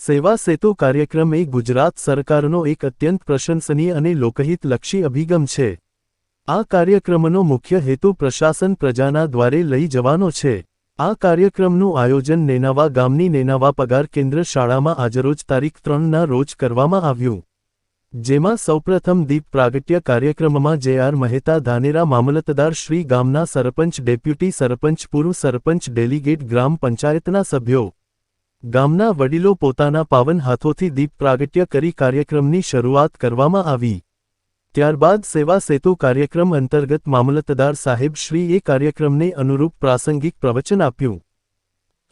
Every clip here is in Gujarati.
સેવા સેતુ કાર્યક્રમ એ ગુજરાત સરકારનો એક અત્યંત પ્રશંસનીય અને લોકહિતલક્ષી અભિગમ છે। આ કાર્યક્રમનો મુખ્ય હેતુ પ્રશાસન પ્રજાના દ્વારે લઈ જવાનો છે। આ કાર્યક્રમનું આયોજન નેનાવા ગામની નેનાવા પગાર કેન્દ્ર શાળામાં આજરોજ તારીખ 3ના રોજ કરવામાં આવ્યું, જેમાં સૌપ્રથમ દીપ પ્રાગટ્ય કાર્યક્રમમાં જે.આર. મહેતા ધાનેરા મામલતદાર શ્રી, ગામના સરપંચ, ડેપ્યુટી સરપંચ, પૂર્વ સરપંચ, ડેલીગેટ, ગ્રામ પંચાયતના સભ્યો, ગામના વડીલો પોતાના પાવન હાથોથી દીપ પ્રાગટ્ય કરી કાર્યક્રમની શરૂઆત કરવામાં આવી। ત્યારબાદ સેવા સેતુ કાર્યક્રમ અંતર્ગત મામલતદાર સાહેબ શ્રીએ કાર્યક્રમને અનુરૂપ પ્રાસંગિક પ્રવચન આપ્યું।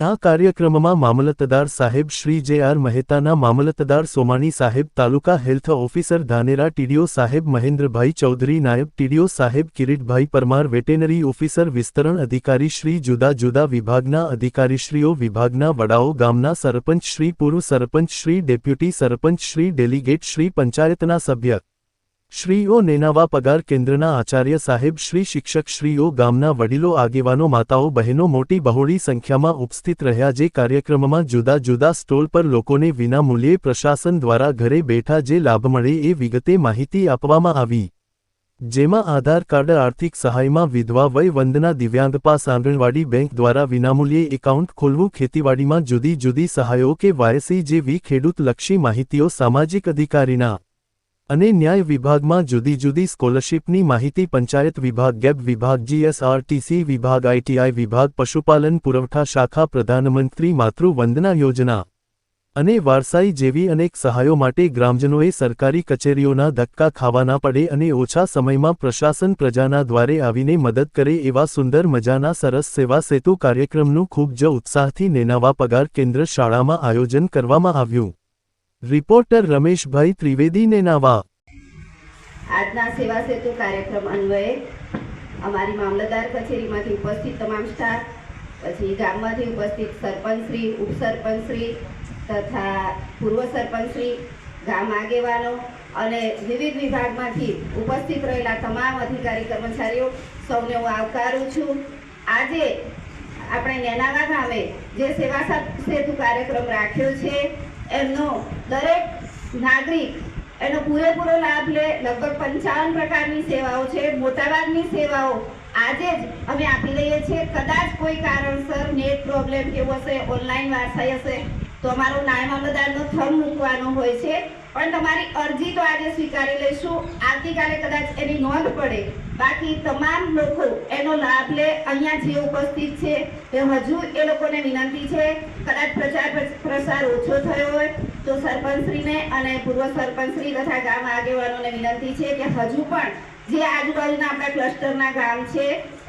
આ કાર્યક્રમમાં મામલતદાર સાહેબ શ્રી જે.આર. મહેતાના મામલતદાર સોમાણી સાહેબ, તાલુકા હેલ્થ ઓફિસર ધાનેરા ટીડીઓ સાહેબ મહેન્દ્રભાઈ ચૌધરી, નાયબ ટીડીઓ સાહેબ કિરીટભાઈ પરમાર, વેટેનરી ઓફિસર વિસ્તરણ અધિકારી શ્રી, જુદા જુદા વિભાગના અધિકારીશ્રીઓ, વિભાગના વડાઓ, ગામના સરપંચ શ્રી, પૂર્વ સરપંચ શ્રી, ડેપ્યુટી સરપંચ શ્રી, ડેલીગેટ શ્રી, પંચાયતના સભ્ય શ્રીઓ, નેનાવા પગાર કેન્દ્રના આચાર્ય સાહેબ શ્રી, શિક્ષકશ્રીઓ, ગામના વડીલો, આગેવાનો, માતાઓ, બહેનો મોટી બહોળી સંખ્યામાં ઉપસ્થિત રહ્યા। જે કાર્યક્રમમાં જુદા જુદા સ્ટોલ પર લોકોને વિના મૂલ્યે પ્રશાસન દ્વારા ઘરે બેઠા જે લાભ મળે એ વિગતે માહિતી આપવામાં આવી, જેમાં આધાર કાર્ડ, આર્થિક સહાયમાં વિધવા વય વંદના, દિવ્યાંગ પાસ, આંગણવાડી બેંક દ્વારા વિનામૂલ્યે એકાઉન્ટ ખોલવું, ખેતીવાડીમાં જુદી જુદી સહાયો કે વાયસી જેવી ખેડૂતલક્ષી માહિતીઓ, સામાજિક અધિકારીના અને ન્યાય વિભાગમાં જુદી જુદી સ્કોલરશીપની માહિતી, પંચાયત વિભાગ, ગેબ વિભાગ, જીએસઆરટીસી વિભાગ, આઈટીઆઈ વિભાગ, પશુપાલન પુરવઠા શાખા, પ્રધાનમંત્રી માતૃ વંદના યોજના અને વારસાઈ જેવી અનેક સહાયો માટે ગ્રામજનોએ સરકારી કચેરીઓના ધક્કા ખાવા ના પડે અને ઓછા સમયમાં પ્રશાસન પ્રજાના દ્વારે આવીને મદદ કરે એવા સુંદર મજાના સરસ સેવા સેતુ કાર્યક્રમનું ખૂબ જ ઉત્સાહથી નેનાવા પગાર કેન્દ્ર શાળામાં આયોજન કરવામાં આવ્યું। રિપોર્ટર રમેશભાઈ ત્રિવેદી, નેનાવા। આજના સેવા સેતુ કાર્યક્રમ અન્વયે અમારી મામલતદાર કચેરીમાંથી ઉપસ્થિત તમામ સ્ટાફ, પછી ગામમાંથી ઉપસ્થિત સરપંચશ્રી, ઉપસરપંચશ્રી તથા પૂર્વ સરપંચશ્રી, ગામ આગેવાનો અને વિવિધ વિભાગમાંથી ઉપસ્થિત રહેલા તમામ અધિકારી કર્મચારીઓ સૌને હું આવકારું છું। આજે આપણે નેનાવા ગામે જે સેવા સેતુ કાર્યક્રમ રાખ્યો છે એમનો દરેક નાગરિક એનો પૂરેપૂરો લાભ લે। લગભગ 55 પ્રકારની સેવાઓ છે, મોટાભાગની સેવાઓ આજે જ અમે આપી દઈએ છીએ। કદાચ કોઈ કારણસર નેટ પ્રોબ્લેમ કેવો હશે, ઓનલાઈન વારસાઈ હશે તો અમારો નાયબ મામલતદારનો થંબ મૂકવાનો હોય છે, પણ તમારી અરજી તો આજે સ્વીકારી લઈશું, આવતીકાલે કદાચ એની નોંધ પડે, બાકી તમામ લોકો એનો લાભ લે। અહીંયા જે ઉપસ્થિત છે તે હજુ એ લોકોને વિનંતી છે, કદાચ પ્રચાર પ્રસાર ઓછો થયો હોય તો સરપંચશ્રીને અને પૂર્વ સરપંચશ્રી તથા ગામ આગેવાનોને વિનંતી છે કે હજુ પણ જે આજુબાજુના આપણા ક્લસ્ટરના ગામ છે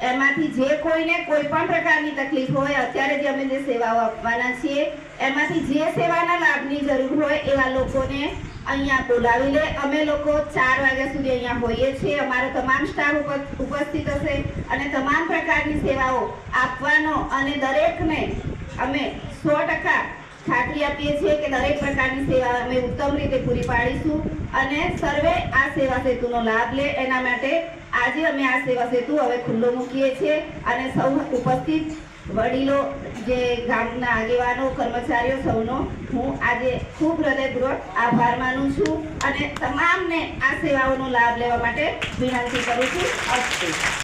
એમાંથી જે કોઈને કોઈ પણ પ્રકારની તકલીફ હોય, અત્યારે જે અમે જે સેવાઓ આપવાના છીએ એમાંથી જે સેવાના લાભની જરૂર હોય એવા લોકોને અહીંયા બોલાવી લે। અમે લોકો 4 વાગ્યા સુધી અહીંયા હોઈએ છીએ, અમારો તમામ સ્ટાફ ઉપસ્થિત હશે અને તમામ પ્રકારની સેવાઓ આપવાનો અને દરેકને અમે 100% ખાતરી આપીએ છીએ કે દરેક પ્રકારની સેવા અમે ઉત્તમ રીતે પૂરી પાડીશું અને સર્વે આ સેવા સેતુનો લાભ લે। એના માટે આજે અમે આ સેવા સેતુ હવે ખુલ્લો મૂકીએ છીએ અને સૌ ઉપસ્થિત વડીલો, જે ગામના આગેવાનો, કર્મચારીઓ સૌનો હું આજે ખૂબ હૃદયપૂર્વક આભાર માનું છું અને તમામને આ સેવાઓનો લાભ લેવા માટે વિનંતી કરું છું। અસ્તુ।